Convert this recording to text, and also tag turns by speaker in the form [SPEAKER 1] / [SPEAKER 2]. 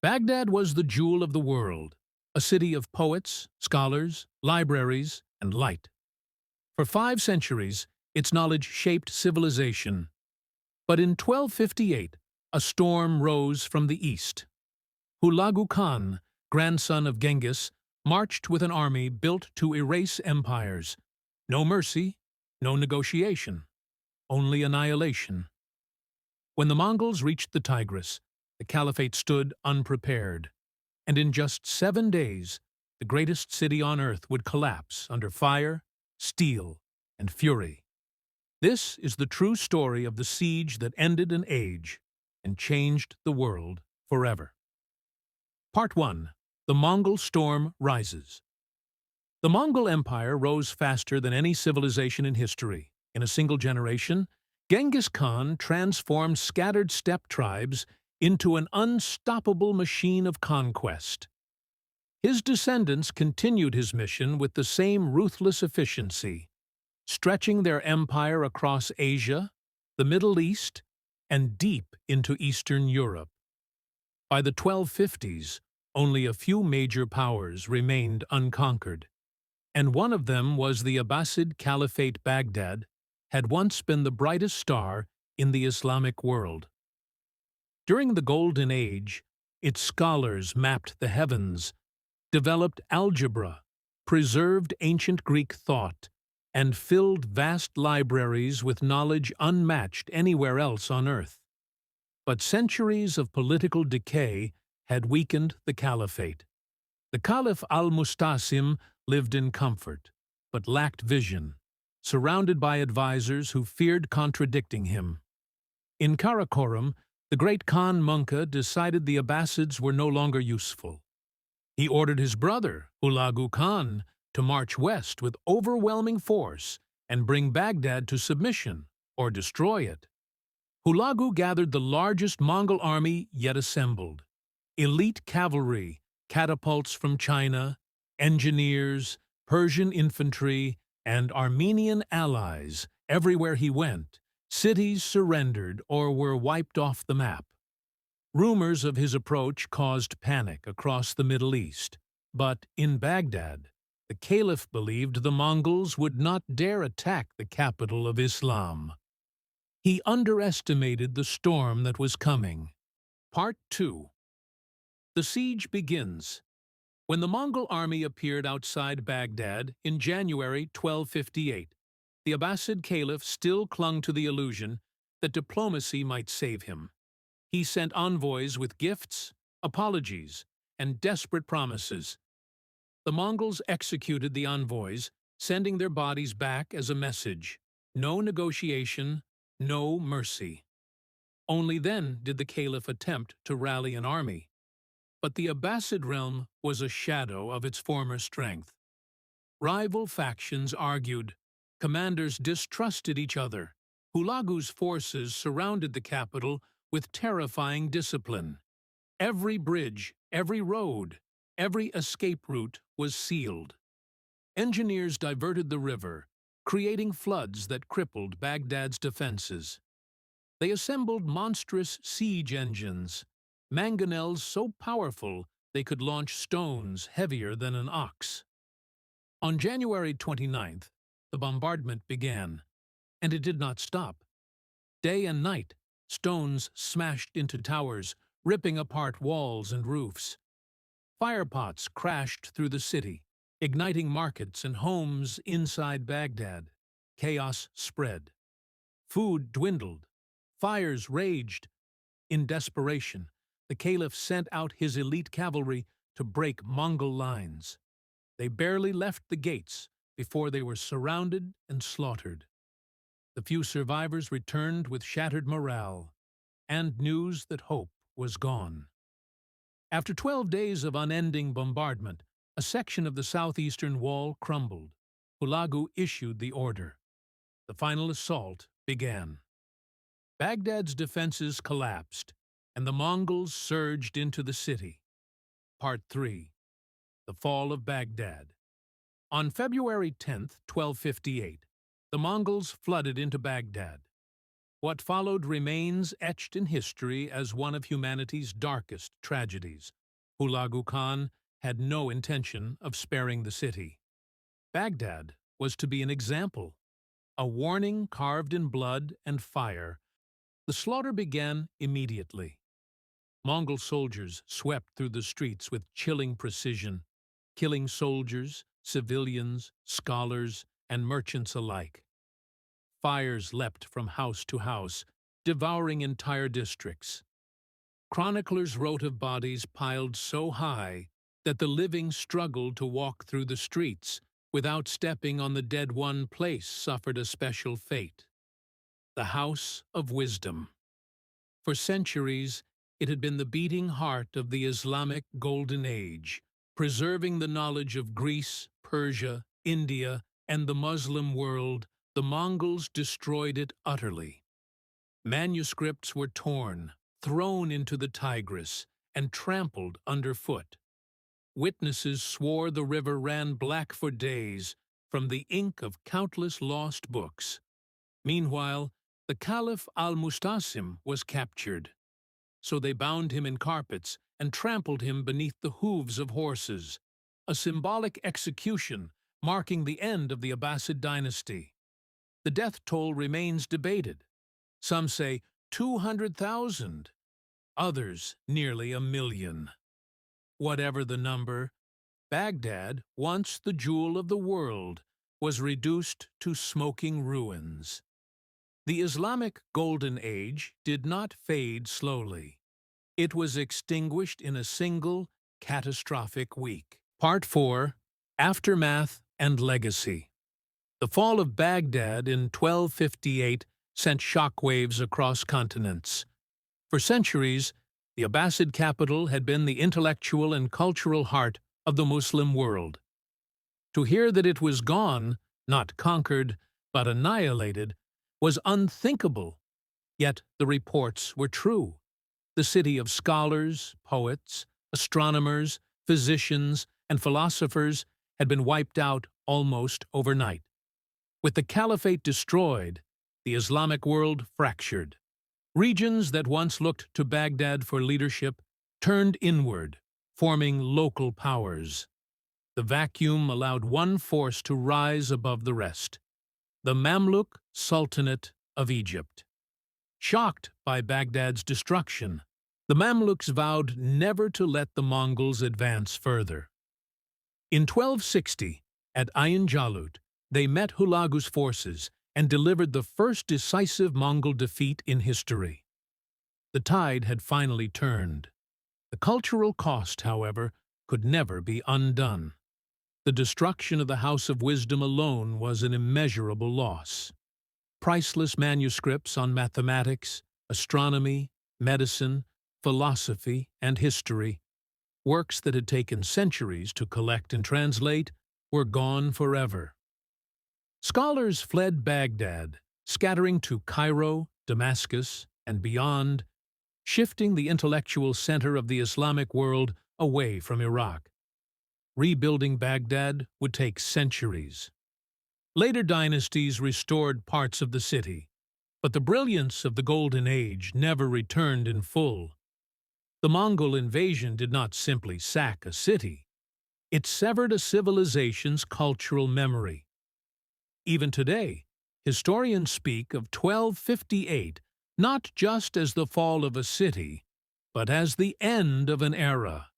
[SPEAKER 1] Baghdad was the jewel of the world, a city of poets, scholars, libraries, and light. For 5 centuries, its knowledge shaped civilization. But in 1258, a storm rose from the east. Hulagu Khan, grandson of Genghis, marched with an army built to erase empires. No mercy, no negotiation, only annihilation. When the Mongols reached the Tigris, the caliphate stood unprepared, and in just 7 days, the greatest city on earth would collapse under fire, steel, and fury. This is the true story of the siege that ended an age and changed the world forever. Part 1. The Mongol Storm Rises. The Mongol Empire rose faster than any civilization in history. In a single generation, Genghis Khan transformed scattered steppe tribes into an unstoppable machine of conquest. His descendants continued his mission with the same ruthless efficiency, stretching their empire across Asia, the Middle East, and deep into Eastern Europe. By the 1250s, only a few major powers remained unconquered, and one of them was the Abbasid Caliphate. Baghdad had once been the brightest star in the Islamic world. During the Golden Age, its scholars mapped the heavens, developed algebra, preserved ancient Greek thought, and filled vast libraries with knowledge unmatched anywhere else on earth. But centuries of political decay had weakened the caliphate. The Caliph al-Mustasim lived in comfort, but lacked vision, surrounded by advisors who feared contradicting him. In Karakorum, the great Khan Munka decided the Abbasids were no longer useful. He ordered his brother, Hulagu Khan, to march west with overwhelming force and bring Baghdad to submission or destroy it. Hulagu gathered the largest Mongol army yet assembled. Elite cavalry, catapults from China, engineers, Persian infantry, and Armenian allies. Everywhere he went, cities surrendered or were wiped off the map. Rumors of his approach caused panic across the Middle East, but in Baghdad, the caliph believed the Mongols would not dare attack the capital of Islam. He underestimated the storm that was coming. Part 2. The siege begins. When the Mongol army appeared outside Baghdad in January 1258, the Abbasid caliph still clung to the illusion that diplomacy might save him. He sent envoys with gifts, apologies, and desperate promises. The Mongols executed the envoys, sending their bodies back as a message: no negotiation, no mercy. Only then did the caliph attempt to rally an army. But the Abbasid realm was a shadow of its former strength. Rival factions argued. Commanders distrusted each other. Hulagu's forces surrounded the capital with terrifying discipline. Every bridge, every road, every escape route was sealed. Engineers diverted the river, creating floods that crippled Baghdad's defenses. They assembled monstrous siege engines, mangonels so powerful they could launch stones heavier than an ox. On January 29th, the bombardment began, and it did not stop. Day and night, stones smashed into towers, ripping apart walls and roofs. Firepots crashed through the city, igniting markets and homes inside Baghdad. Chaos spread. Food dwindled. Fires raged. In desperation, the caliph sent out his elite cavalry to break Mongol lines. They barely left the gates before they were surrounded and slaughtered. The few survivors returned with shattered morale and news that hope was gone. After 12 days of unending bombardment, a section of the southeastern wall crumbled. Hulagu issued the order. The final assault began. Baghdad's defenses collapsed, and the Mongols surged into the city. Part 3. The Fall of Baghdad. On February 10, 1258, the Mongols flooded into Baghdad. What followed remains etched in history as one of humanity's darkest tragedies. Hulagu Khan had no intention of sparing the city. Baghdad was to be an example, a warning carved in blood and fire. The slaughter began immediately. Mongol soldiers swept through the streets with chilling precision, killing soldiers, civilians, scholars, and merchants alike. Fires leapt from house to house, devouring entire districts. Chroniclers wrote of bodies piled so high that the living struggled to walk through the streets without stepping on the dead. One place suffered a special fate: the House of Wisdom. For centuries, it had been the beating heart of the Islamic Golden Age, preserving the knowledge of Greece, Persia, India, and the Muslim world. The Mongols destroyed it utterly. Manuscripts were torn, thrown into the Tigris, and trampled underfoot. Witnesses swore the river ran black for days from the ink of countless lost books. Meanwhile, the caliph al-Mustasim was captured, so they bound him in carpets and trampled him beneath the hooves of horses, a symbolic execution marking the end of the Abbasid dynasty. The death toll remains debated. Some say 200,000, others nearly 1 million. Whatever the number, Baghdad, once the jewel of the world, was reduced to smoking ruins. The Islamic Golden Age did not fade slowly. It was extinguished in a single, catastrophic week. Part 4. Aftermath and Legacy. The fall of Baghdad in 1258 sent shockwaves across continents. For centuries, the Abbasid capital had been the intellectual and cultural heart of the Muslim world. To hear that it was gone, not conquered, but annihilated, was unthinkable. Yet the reports were true. The city of scholars, poets, astronomers, physicians, and philosophers had been wiped out almost overnight. With the caliphate destroyed, the Islamic world fractured. Regions that once looked to Baghdad for leadership turned inward, forming local powers. The vacuum allowed one force to rise above the rest: the Mamluk Sultanate of Egypt. Shocked by Baghdad's destruction, the Mamluks vowed never to let the Mongols advance further. In 1260, at Ain Jalut, they met Hulagu's forces and delivered the first decisive Mongol defeat in history. The tide had finally turned. The cultural cost, however, could never be undone. The destruction of the House of Wisdom alone was an immeasurable loss. Priceless manuscripts on mathematics, astronomy, medicine, philosophy, and history, works that had taken centuries to collect and translate, were gone forever. Scholars fled Baghdad, scattering to Cairo, Damascus, and beyond, shifting the intellectual center of the Islamic world away from Iraq. Rebuilding Baghdad would take centuries. Later dynasties restored parts of the city, but the brilliance of the Golden Age never returned in full. The Mongol invasion did not simply sack a city. It severed a civilization's cultural memory. Even today, historians speak of 1258 not just as the fall of a city, but as the end of an era.